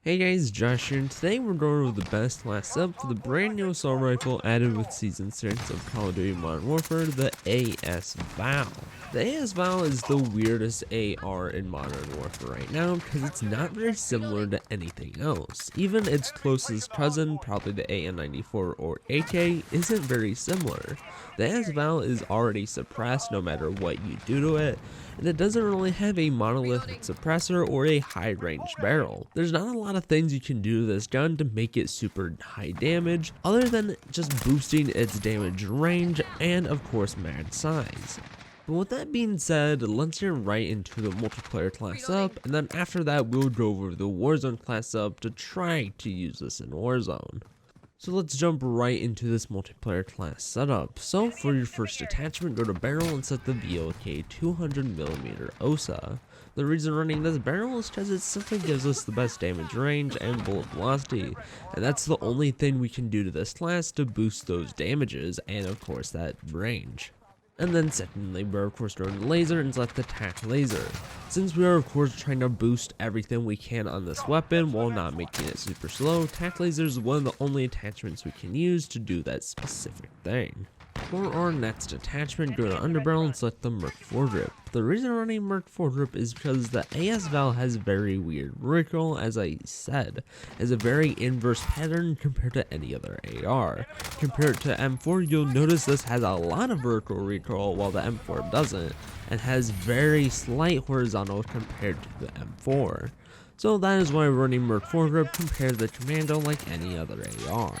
Hey guys, Josh here, and today we're going over the best last up for the brand new assault rifle added with Season 6 of Call of Duty Modern Warfare, the AS-VAL. The AS-VAL is the weirdest AR in Modern Warfare right now because it's not very similar to anything else. Even its closest cousin, probably the AN-94 or AK, isn't very similar. The AS-VAL is already suppressed no matter what you do to it, and it doesn't really have a monolithic suppressor or a high range barrel. There's not a lot of things you can do to this gun to make it super high damage other than just boosting its damage range and of course mag size. But with that being said, let's get right into the multiplayer class up, and then after that we'll go over the Warzone class up to try to use this in Warzone. So let's jump right into this multiplayer class setup. So for your first attachment, go to barrel and set the VLK 200mm OSA. The reason running this barrel is because it simply gives us the best damage range and bullet velocity, and that's the only thing we can do to this class to boost those damages and of course that range. And then secondly, we're of course going to laser and select the TAC laser. Since we are of course trying to boost everything we can on this weapon while not making it super slow, TAC laser is one of the only attachments we can use to do that specific thing. For our next attachment, go to underbarrel and select the Merc foregrip. The reason I'm running Merc foregrip is because the AS-VAL has very weird recoil, as I said, as a very inverse pattern compared to any other AR. Compared to M4, you'll notice this has a lot of vertical recoil while the M4 doesn't, and has very slight horizontal compared to the M4. So that is why we're running Merc foregrip compared to the Commando like any other AR.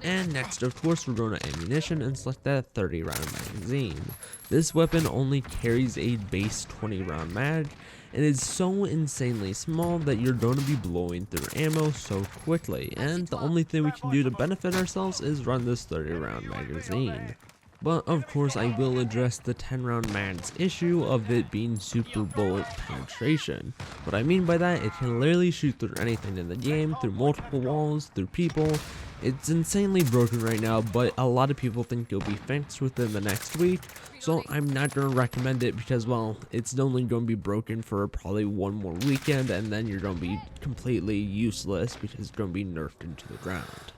And next, of course, we're going to ammunition and select that 30 round magazine. This weapon only carries a base 20 round mag, and is so insanely small that you're going to be blowing through ammo so quickly, and the only thing we can do to benefit ourselves is run this 30 round magazine. But of course I will address the 10 round mag's issue of it being super bullet penetration. What I mean by that, it can literally shoot through anything in the game, through multiple walls, through people. It's insanely broken right now, but a lot of people think it'll be fixed within the next week, so I'm not going to recommend it because, well, it's only going to be broken for probably one more weekend, and then you're going to be completely useless because it's going to be nerfed into the ground.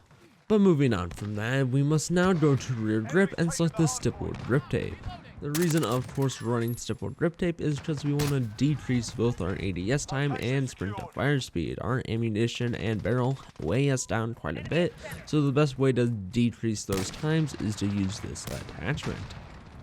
But moving on from that, we must now go to rear grip and select the stippled grip tape. The reason of course running stippled grip tape is because we want to decrease both our ADS time and sprint to fire speed. Our ammunition and barrel weigh us down quite a bit, so the best way to decrease those times is to use this attachment.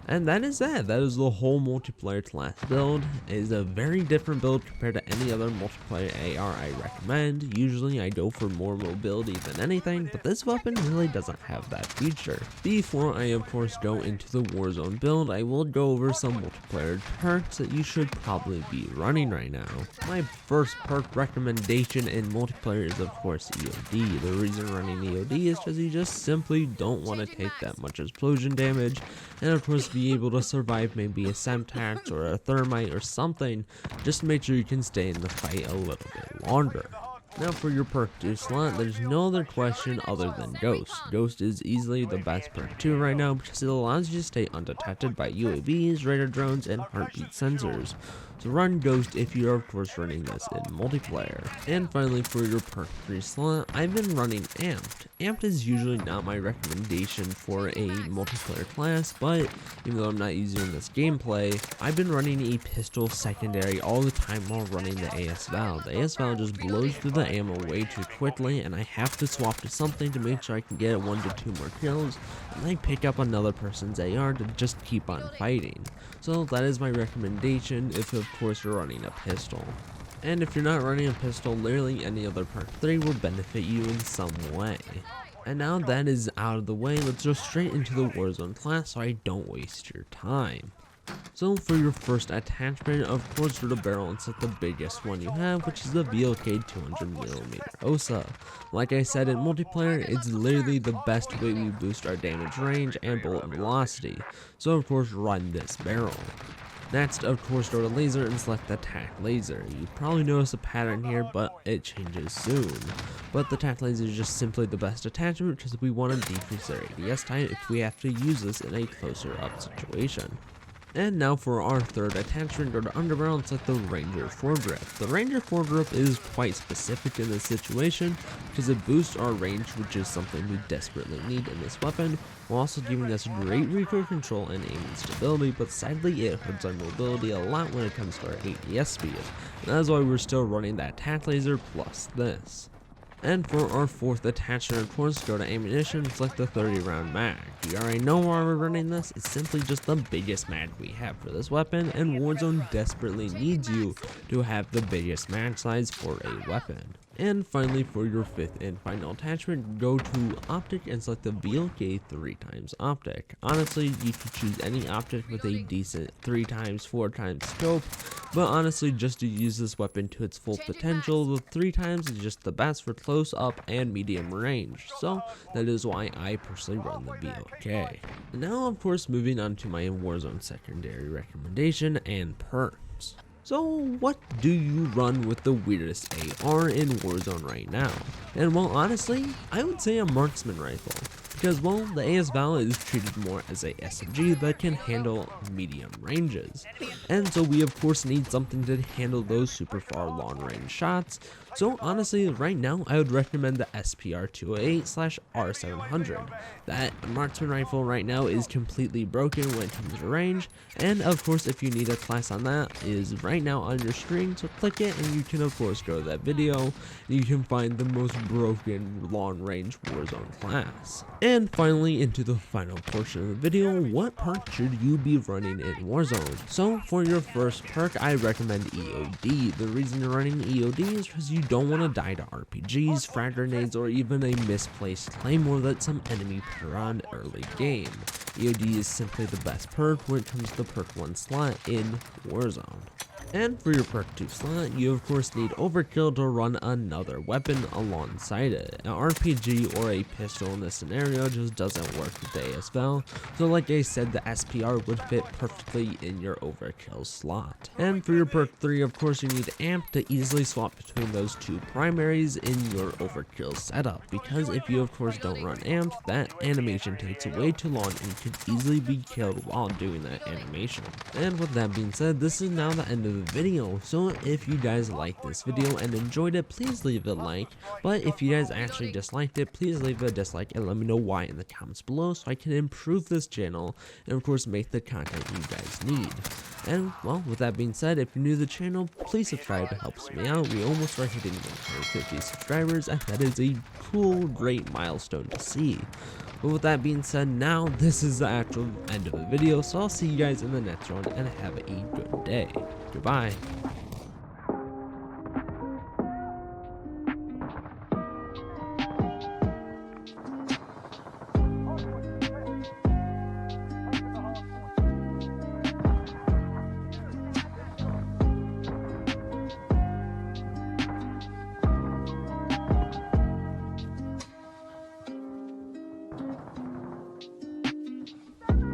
And that is that. That is the whole multiplayer class build. It is a very different build compared to any other multiplayer AR I recommend. Usually I go for more mobility than anything, but this weapon really doesn't have that feature. Before I of course go into the Warzone build, I will go over some multiplayer perks that you should probably be running right now. My first perk recommendation in multiplayer is of course EOD. The reason running EOD is because you just simply don't want to take that much explosion damage, and of course be able to survive maybe a Semtex or a thermite or something, just to make sure you can stay in the fight a little bit longer. Now for your perk 2 slot, there's no other question other than Ghost. Ghost is easily the best perk 2 right now because it allows you to stay undetected by UAVs, radar drones, and heartbeat sensors. So run Ghost if you're of course running this in multiplayer. And finally for your perk 3 slot, I've been running Amped. Amped is usually not my recommendation for a multiplayer class, but even though I'm not using this gameplay, I've been running a pistol secondary all the time while running the AS-VAL. The AS-VAL just blows through the ammo way too quickly, and I have to swap to something to make sure I can get 1 to 2 more kills, and then pick up another person's AR to just keep on fighting. So that is my recommendation if of course you're running a pistol. And if you're not running a pistol, literally any other perk 3 will benefit you in some way. And now that is out of the way, let's go straight into the Warzone class so I don't waste your time. So for your first attachment, of course go to barrel and set the biggest one you have, which is the VLK 200mm OSA. Like I said in multiplayer, it's literally the best way we boost our damage range and bullet velocity, so of course run this barrel. Next, of course, go to laser and select the TAC laser. You probably notice a pattern here, but it changes soon. But the TAC laser is just simply the best attachment because we want to decrease our ADS time if we have to use this in a closer up situation. And now for our third attachment, go to underbarrel and select the Ranger foregrip. The Ranger foregrip is quite specific in this situation because it boosts our range, which is something we desperately need in this weapon, while also giving us great recoil control and aiming stability, but sadly it hurts our mobility a lot when it comes to our ADS speed. And that is why we're still running that tac laser plus this. And for our fourth attachment, of course, go to ammunition and select the 30 round mag. You already know why we're running this, it's simply just the biggest mag we have for this weapon, and Warzone desperately needs you to have the biggest mag size for a weapon. And finally, for your fifth and final attachment, go to optic and select the VLK 3x optic. Honestly, you could choose any optic with a decent 3x, 4x scope, but honestly, just to use this weapon to its full potential, the 3x is just the best for close up and medium range, so that is why I personally run the VLK. Now, of course, moving on to my Warzone secondary recommendation and perks. So what do you run with the weirdest AR in Warzone right now? And well, honestly, I would say a marksman rifle, because well, the VAL is treated more as a SMG that can handle medium ranges, and so we of course need something to handle those super far long range shots. So honestly, right now I would recommend the SPR208/R700. That marksman rifle right now is completely broken when it comes to range, and of course if you need a class on that is right now on your screen, so click it and you can of course go to that video and you can find the most broken long range Warzone class. And finally, into the final portion of the video, what perk should you be running in Warzone? So for your first perk, I recommend EOD. The reason you're running EOD is because you don't want to die to RPGs, frag grenades, or even a misplaced claymore that some enemy put around early game. EOD is simply the best perk when it comes to the perk 1 slot in Warzone. And for your perk 2 slot, you of course need overkill to run another weapon alongside it. An RPG or a pistol in this scenario just doesn't work with the VAL, so like I said, the SPR would fit perfectly in your overkill slot. And for your perk 3, of course, you need amp to easily swap between those two primaries in your overkill setup, because if you of course don't run amp, that animation takes way too long and could easily be killed while doing that animation. And with that being said, this is now the end of the video, so if you guys liked this video and enjoyed it, please leave a like, but if you guys actually disliked it, please leave a dislike and let me know why in the comments below so I can improve this channel and of course make the content you guys need. And well, with that being said, if you're new to the channel, please subscribe, it helps me out. We almost are hitting 150 subscribers, and that is a cool, great milestone to see. But with that being said, now this is the actual end of the video, so I'll see you guys in the next one, and have a good day. Goodbye.